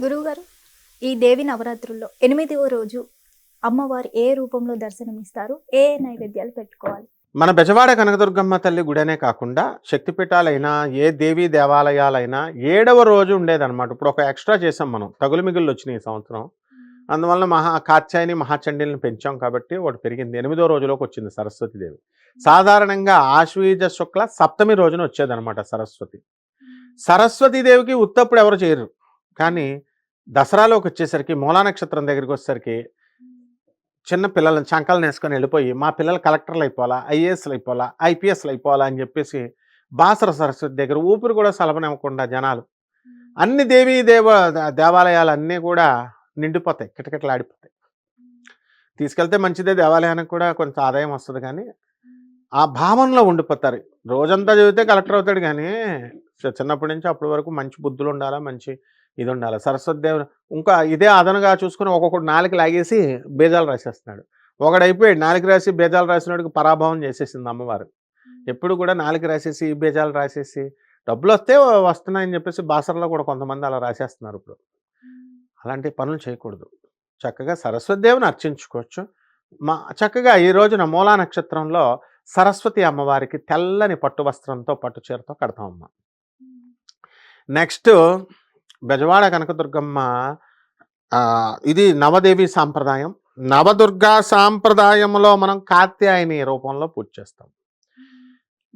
గురువుగారు, ఈ దేవి నవరాత్రుల్లో 8వ రోజు అమ్మవారు ఏ రూపంలో దర్శనమిస్తారు? ఏ నైవేద్యాలు పెట్టుకోవాలి? మన బెజవాడ కనకదుర్గమ్మ తల్లి గుడనే కాకుండా శక్తిపీఠాలైనా, ఏ దేవీ దేవాలయాలైనా 7వ రోజు ఉండేదన్నమాట. ఇప్పుడు ఒక ఎక్స్‌ట్రా చేసాం మనం. తగులు మిగుళ్ళు వచ్చినాయి ఈ సంవత్సరం. అందువలన కాత్యాయని, మహాచండీలని పెంచాం కాబట్టి ఒకటి పెరిగింది. 8వ రోజులోకి వచ్చింది సరస్వతీదేవి. సాధారణంగా ఆశ్వీజ శుక్ల సప్తమి రోజున వచ్చేదన్నమాట సరస్వతి. సరస్వతీదేవికి ఉత్తప్పుడు ఎవరు చేయరు. కానీ దసరాలోకి వచ్చేసరికి మూలా నక్షత్రం దగ్గరికి వచ్చేసరికి చిన్న పిల్లలను చంకలను వేసుకొని వెళ్ళిపోయి మా పిల్లలు కలెక్టర్లు అయిపోవాలా, ఐఏఎస్లు అయిపోవాలా, ఐపీఎస్లు అయిపోవాలా అని చెప్పేసి బాసర సరస్వతి దగ్గర ఊపిరి కూడా సలపనివ్వకుండా జనాలు అన్ని దేవాలయాలు అన్నీ కూడా నిండిపోతాయి, కిటకిటలాడిపోతాయి. తీసుకెళ్తే మంచిదే, దేవాలయానికి కూడా కొంచెం ఆదాయం వస్తుంది. కానీ ఆ భావనలో ఉండిపోతారు. రోజంతా చదివితే కలెక్టర్ అవుతాడు, కానీ చిన్నప్పటి నుంచి అప్పటి వరకు మంచి బుద్ధులు ఉండాలా, మంచి ఇది ఉండాలి. సరస్వతి దేవుడు ఇంకా ఇదే అదనుగా చూసుకుని ఒక్కొక్కటి నాలుగు లాగేసి బీజాలు రాసేస్తున్నాడు. ఒకడైపోయాడు, నాలుగు రాసి బీజాలు రాసినోడికి పరాభవం చేసేసింది అమ్మవారు. ఎప్పుడు కూడా నాలుగు రాసేసి బీజాలు రాసేసి డబ్బులు వస్తే వస్తున్నాయని చెప్పేసి బాసరలో కూడా కొంతమంది అలా రాసేస్తున్నారు. ఇప్పుడు అలాంటి పనులు చేయకూడదు. చక్కగా సరస్వతి దేవుని అర్చించుకోవచ్చు. చక్కగా ఈ రోజున మూలా నక్షత్రంలో సరస్వతి అమ్మవారికి తెల్లని పట్టు వస్త్రంతో పట్టు చీరతో కడతామమ్మ. నెక్స్ట్ బెజవాడ కనకదుర్గమ్మ, ఇది నవదేవి సాంప్రదాయం. నవదుర్గా సాంప్రదాయంలో మనం కాత్యాయని రూపంలో పూజ చేస్తాం.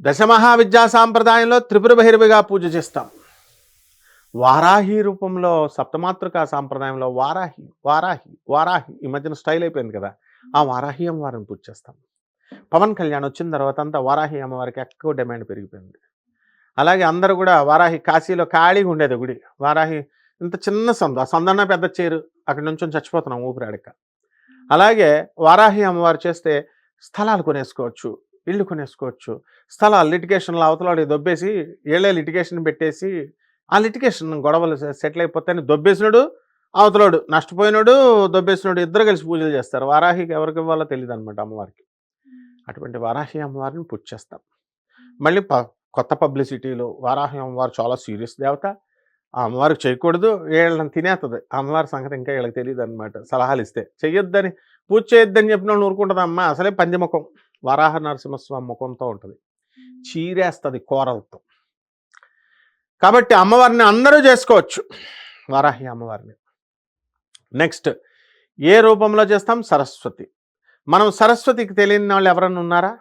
దశమహావిద్యా సాంప్రదాయంలో త్రిపుర భైరవిగా పూజ చేస్తాం. వారాహి రూపంలో సప్తమాతృకా సాంప్రదాయంలో వారాహి వారాహి వారాహి ఈ మధ్యన స్టైల్ అయిపోయింది కదా, ఆ వారాహి అమ్మవారిని పూజ చేస్తాం. పవన్ కళ్యాణ్ వచ్చిన తర్వాత అంతా వారాహి అమ్మవారికి ఎక్కువ డిమాండ్ పెరిగిపోయింది. అలాగే అందరూ కూడా వారాహి, కాశీలో ఖాళీగా ఉండేది గుడి. వారాహి ఇంత చిన్న సందు, ఆ సందన్న పెద్ద చేరు, అక్కడి నుంచి చచ్చిపోతున్నాం ఊపిరాడక. అలాగే వారాహి అమ్మవారు చేస్తే స్థలాలు కొనేసుకోవచ్చు, ఇళ్ళు కొనేసుకోవచ్చు. స్థలాలు లిటిగేషన్లో అవతలాడి దొబ్బేసి ఏళ్ళే లిటిగేషన్ పెట్టేసి ఆ లిటిగేషన్ గొడవలు సెటిల్ అయిపోతాయని దొబ్బేసినాడు, అవతలాడు నష్టపోయినాడు, దొబ్బేసినాడు, ఇద్దరు కలిసి పూజలు చేస్తారు. వారాహికి ఎవరికి ఇవ్వాలో తెలియదు అనమాట అమ్మవారికి. అటువంటి వారాహి అమ్మవారిని పూజ చేస్తాం. మళ్ళీ కొత్త పబ్లిసిటీలో వారాహి అమ్మవారు చాలా సీరియస్ దేవత, ఆ అమ్మవారికి చేయకూడదు, వీళ్ళని తినేస్తుంది అమ్మవారి సంగతి, ఇంకా వీళ్ళకి తెలియదు అనమాట. సలహాలు ఇస్తే చెయ్యొద్దని, పూజ చేయొద్దని చెప్పిన వాళ్ళు ఊరుకుంటుంది. అమ్మ అసలే పంచముఖం, వరాహ నరసింహస్వామి ముఖంతో ఉంటుంది, చీరేస్తుంది కూరలతో. కాబట్టి అమ్మవారిని అందరూ చేసుకోవచ్చు, వారాహి అమ్మవారిని. నెక్స్ట్ ఏ రూపంలో చేస్తాం? సరస్వతి. మనం సరస్వతికి తెలియని వాళ్ళు ఎవరన్నా ఉన్నారా?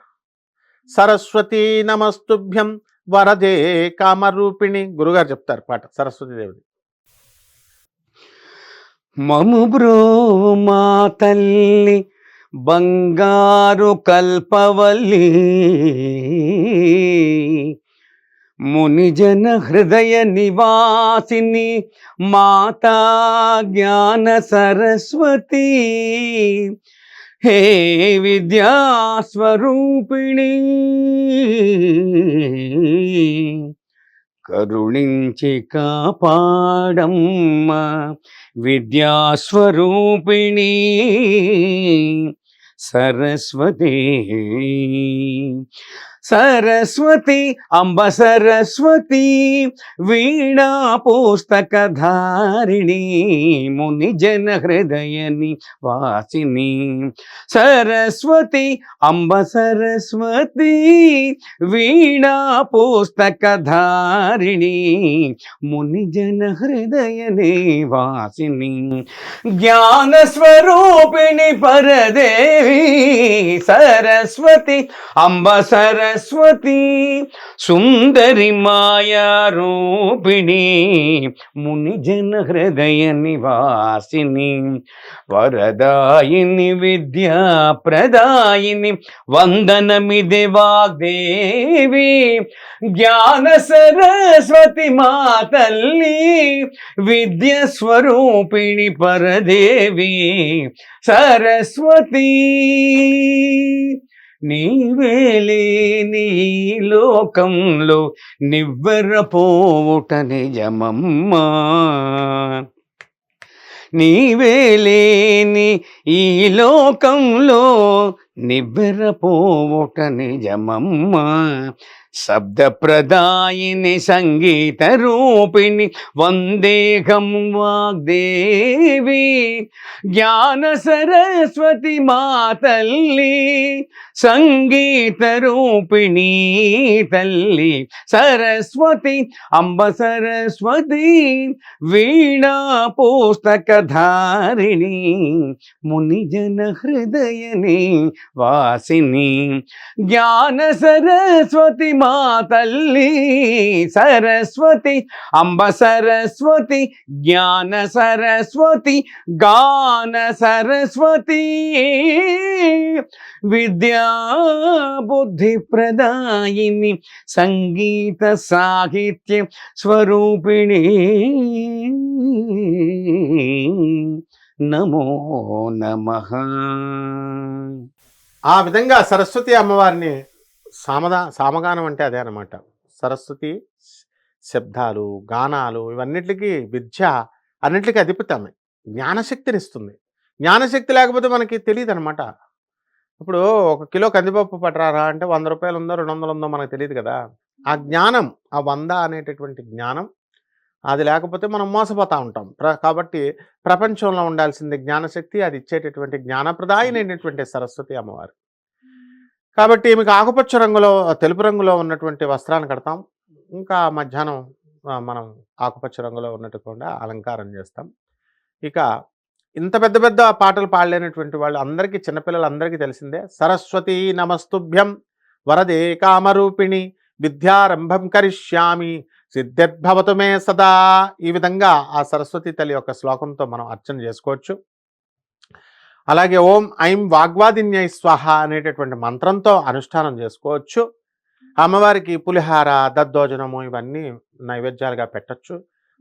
సరస్వతీ నమస్తుభ్యం వరదే కామరూపిణి, గురుగారు చెప్తారు పాట సరస్వతి దేవిది. మము బ్రో మా తల్లి బంగారు కల్పవల్లి, మునిజన హృదయ నివాసిని మాతా జ్ఞాన సరస్వతి, హే విద్యాస్వరూపిణి కరుణించి కాపాడమ్మ, విద్యాస్వరూపిణి సరస్వతి. సరస్వతి అంబ సరస్వతి వీణా పుస్తకధారిణి, మునిజన హృదయని వాసిని. సరస్వతి అంబ సరస్వతి వీణా పుస్తకధారిణి, మునిజన హృదయని వాసిని. జ్ఞానస్వరూపిణి పరదేవి సరస్వతి అంబ సరస్వతి, సుందరి మాయా రూపిణి, మునిజన హృదయ నివాసిని. వరదాయిని విద్యా ప్రదాయిని వందనమిదే వాగ్దేవి, జ్ఞాన సరస్వతి మా తల్లి విద్య స్వరూపిణి పరదేవి సరస్వతి. నీవేలేని లోకంలో నివ్వెరపోవుట నిజమమ్మా, నీవేలేని ఈ లోకంలో నివ్వెరపోవుట నిజమమ్మా. శబ్దప్రదాయిని సంగీత రూపిణి వందేహం వాగ్దేవి జ్ఞాన సరస్వతి మా తల్లి సంగీత రూపిణి తల్లి సరస్వతి అంబ సరస్వతి వీణా పుస్తకధారిణి మునిజన హృదయని వాసిని జ్ఞాన సరస్వతి మా తల్లి సరస్వతి అంబ సరస్వతి జ్ఞాన సరస్వతి గాన సరస్వతి విద్యా బుద్ధి ప్రదాయిని సంగీత సాహిత్య స్వరూపిణి నమో నమః. ఆ విధంగా సరస్వతి అమ్మవారిని సామగానం అంటే అదే అనమాట. సరస్వతి శబ్దాలు, గానాలు, ఇవన్నిటికీ విద్య అన్నిటికీ అధిపతి ఆమె. జ్ఞానశక్తినిస్తుంది. జ్ఞానశక్తి లేకపోతే మనకి తెలియదు అనమాట. ఇప్పుడు 1 కిలో కందిపప్పు పట్టరారా అంటే 100 రూపాయలు ఉందో 200 ఉందో మనకు తెలియదు కదా. ఆ జ్ఞానం, ఆ 100 అనేటటువంటి జ్ఞానం అది లేకపోతే మనం మోసపోతూ ఉంటాం. కాబట్టి ప్రపంచంలో ఉండాల్సింది జ్ఞానశక్తి, అది ఇచ్చేటటువంటి జ్ఞానప్రదాయమైనటువంటి సరస్వతి అమ్మవారు. కాబట్టి మీకు ఆకుపచ్చ రంగులో, తెలుపు రంగులో ఉన్నటువంటి వస్త్రాన్ని కడతాం. ఇంకా మధ్యాహ్నం మనం ఆకుపచ్చ రంగులో ఉన్నట్టుకుండా అలంకారం చేస్తాం. ఇక ఇంత పెద్ద పెద్ద పాటలు పాడలేనటువంటి వాళ్ళు అందరికీ, చిన్నపిల్లలందరికీ తెలిసిందే. సరస్వతి నమస్తుభ్యం వరదే కామరూపిణి విద్యారంభం కరిష్యామి సిద్ధిర్భవతు మే సదా. ఈ విధంగా ఆ సరస్వతి తల్లి యొక్క శ్లోకంతో మనం అర్చన చేసుకోవచ్చు. అలాగే ఓం ఐం వాగ్వాదిన్యై స్వాహ అనేటటువంటి మంత్రంతో అనుష్ఠానం చేసుకోవచ్చు. అమ్మవారికి పులిహార, దద్దోజనము ఇవన్నీ నైవేద్యాలుగా పెట్టచ్చు.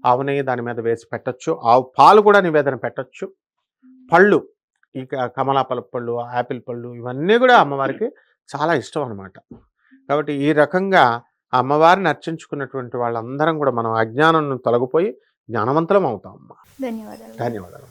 ఆవు నెయ్యి దాని మీద వేసి పెట్టచ్చు. ఆవు పాలు కూడా నివేదన పెట్టచ్చు. పళ్ళు, ఇక కమలాపల పళ్ళు, యాపిల్ పళ్ళు, ఇవన్నీ కూడా అమ్మవారికి చాలా ఇష్టం అనమాట. కాబట్టి ఈ రకంగా అమ్మవారిని అర్చించుకున్నటువంటి వాళ్ళందరం కూడా మనం అజ్ఞానం తొలగిపోయి జ్ఞానవంతులం అవుతాం. ధన్యవాదాలు. ధన్యవాదాలు.